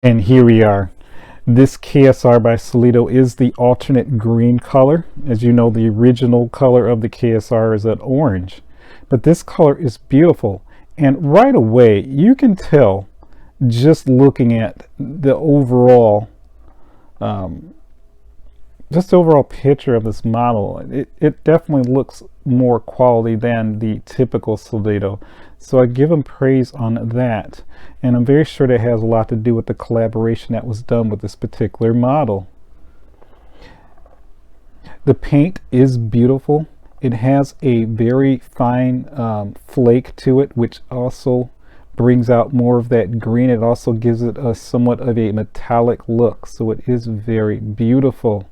And here we are. This KSR by Solido is the alternate green color. As you know, the original color of the KSR is that orange. But this color is beautiful. And right away, you can tell just looking at the overall picture of this model, it definitely looks more quality than the typical Solido. So I give them praise on that. And I'm very sure that has a lot to do with the collaboration that was done with this particular model. The paint is beautiful. It has a very fine flake to it, which also brings out more of that green. It also gives it a somewhat of a metallic look. So it is very beautiful.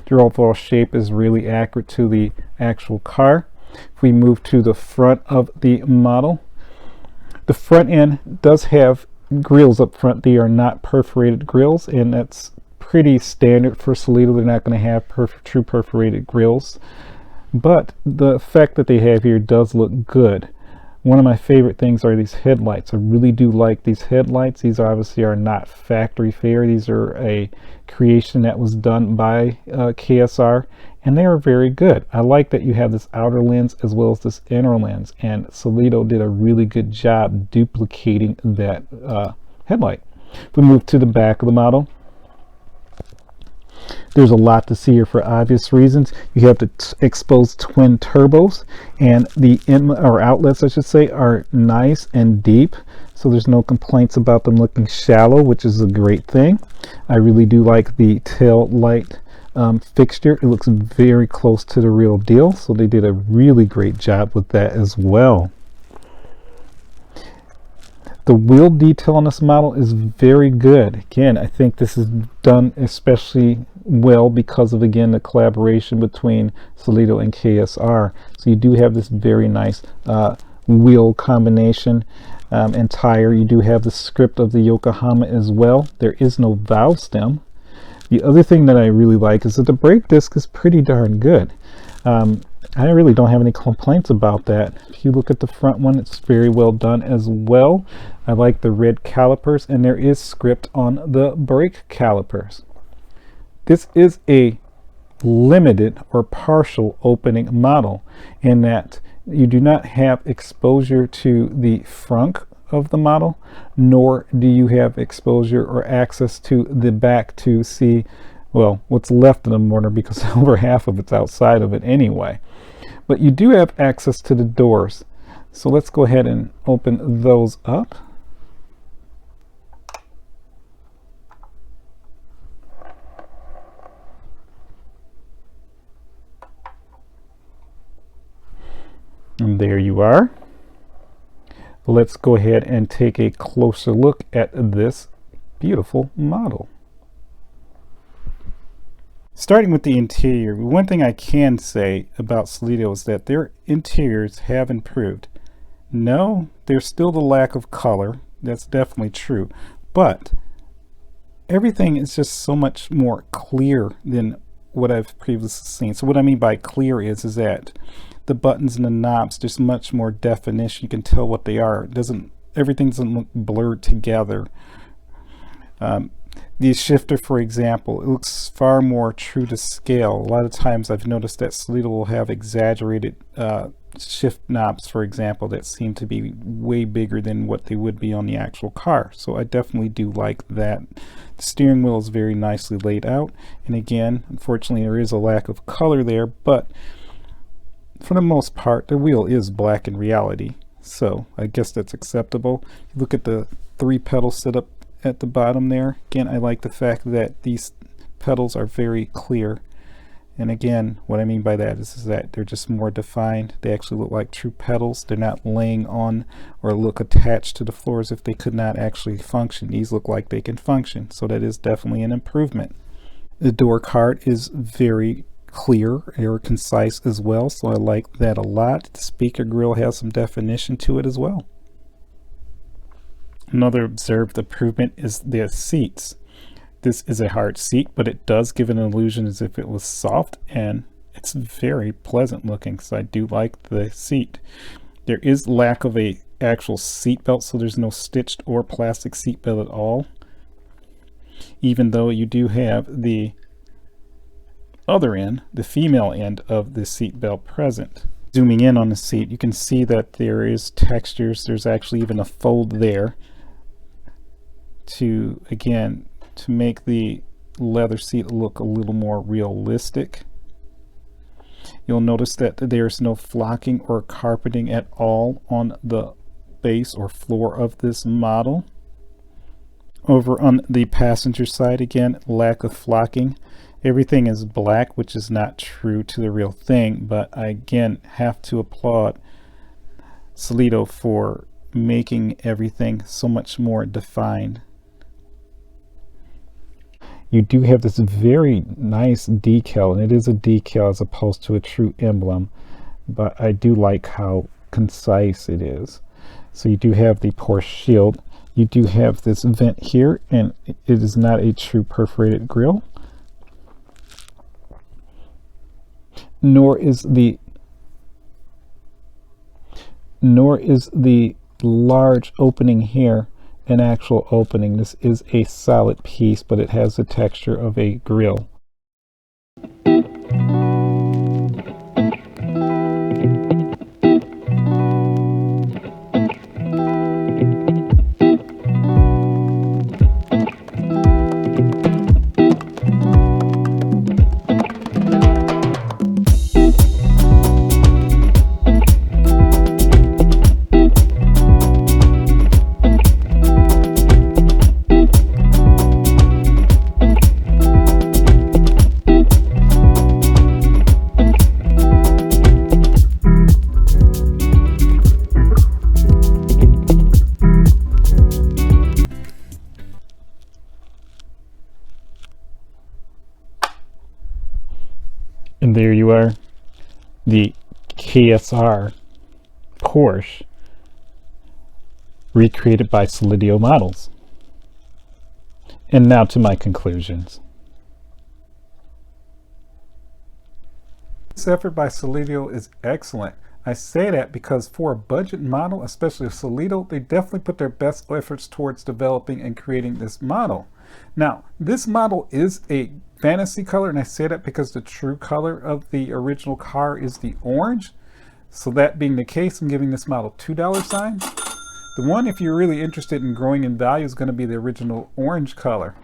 The overall shape is really accurate to the actual car. If we move to the front of the model, the front end does have grills up front. They are not perforated grills, and that's pretty standard for Solido. They're not going to have true perforated grills, but the effect that they have here does look good. One of my favorite things are these headlights. I really do like these headlights. These obviously are not factory fare. These are a creation that was done by KSR, and they are very good. I like that you have this outer lens as well as this inner lens, and Solido did a really good job duplicating that headlight. If we move to the back of the model, there's a lot to see here for obvious reasons. You have the exposed twin turbos, and the outlets, I should say, are nice and deep, so there's no complaints about them looking shallow, which is a great thing. I really do like the tail light fixture. It looks very close to the real deal, so they did a really great job with that as well. The wheel detail on this model is very good. Again, I think this is done especially well because of, again, the collaboration between Solido and KSR. So you do have this very nice wheel combination and tire. You do have the script of the Yokohama as well. There is no valve stem. The other thing that I really like is that the brake disc is pretty darn good. I really don't have any complaints about that. If you look at the front one, it's very well done as well. I like the red calipers, and there is script on the brake calipers. This is a limited or partial opening model in that you do not have exposure to the front of the model, nor do you have exposure or access to the back to see, well, what's left of the motor, because over half of it's outside of it anyway. But you do have access to the doors. So let's go ahead and open those up. And there you are. Let's go ahead and take a closer look at this beautiful model. Starting with the interior, one thing I can say about Solido is that their interiors have improved. No, there's still the lack of color. That's definitely true. But everything is just so much more clear than what I've previously seen. So what I mean by clear is that the buttons and the knobs, there's much more definition. You can tell what they are. Everything doesn't look blurred together. The shifter, for example, it looks far more true to scale. A lot of times I've noticed that Solido will have exaggerated shift knobs, for example, that seem to be way bigger than what they would be on the actual car. So I definitely do like that. The steering wheel is very nicely laid out. And again, unfortunately, there is a lack of color there, but for the most part, the wheel is black in reality. So I guess that's acceptable. Look at the 3 pedal setup at the bottom there. Again, I like the fact that these pedals are very clear, and again, what I mean by that is that they're just more defined. They actually look like true pedals. They're not laying on or look attached to the floor as if they could not actually function. These look like they can function, so that is definitely an improvement. The door card is very clear or concise as well, so I like that a lot. The speaker grill has some definition to it as well. Another observed improvement is the seats. This is a hard seat, but it does give an illusion as if it was soft, and it's very pleasant looking, so I do like the seat. There is lack of a actual seat belt, so there's no stitched or plastic seat belt at all. even though you do have the other end, the female end of the seat belt present. Zooming in on the seat, you can see that there is textures. There's actually even a fold there to, again, to make the leather seat look a little more realistic. You'll notice that there's no flocking or carpeting at all on the base or floor of this model. Over on the passenger side, again, lack of flocking. Everything is black, which is not true to the real thing, but I again have to applaud Solido for making everything so much more defined. You do have this very nice decal, and it is a decal as opposed to a true emblem, but I do like how concise it is. So you do have the Porsche shield. You do have this vent here, and it is not a true perforated grille, nor is the large opening here an actual opening. This is a solid piece, but it has the texture of a grille. And there you are, the KSR Porsche recreated by Solido models. And now to my conclusions. This effort by Solido is excellent. I say that because for a budget model, especially a Solido, they definitely put their best efforts towards developing and creating this model. Now, this model is a fantasy color, and I say that because the true color of the original car is the orange. So that being the case, I'm giving this model $2 signs. The one, if you're really interested in growing in value, is going to be the original orange color.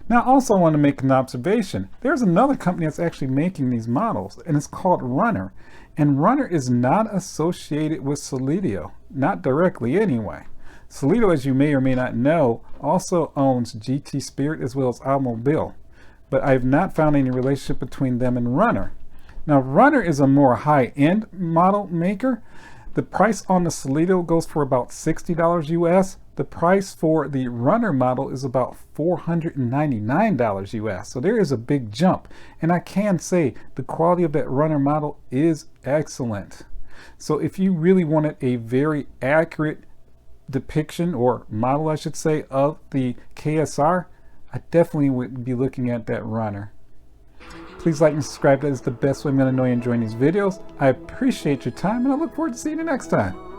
Now, I also want to make an observation. There's another company that's actually making these models, and it's called Runner. And Runner is not associated with Solido, not directly anyway. Solido, as you may or may not know, also owns GT Spirit as well as Automobile, but I have not found any relationship between them and Runner. Now, Runner is a more high-end model maker. The price on the Solido goes for about $60 US. The price for the Runner model is about $499 US. So there is a big jump. And I can say the quality of that Runner model is excellent. So if you really wanted a very accurate depiction, or model I should say, of the KSR, I definitely would be looking at that Runner. Please like and subscribe. That is the best way I'm going to know you're enjoying these videos. I appreciate your time, and I look forward to seeing you next time.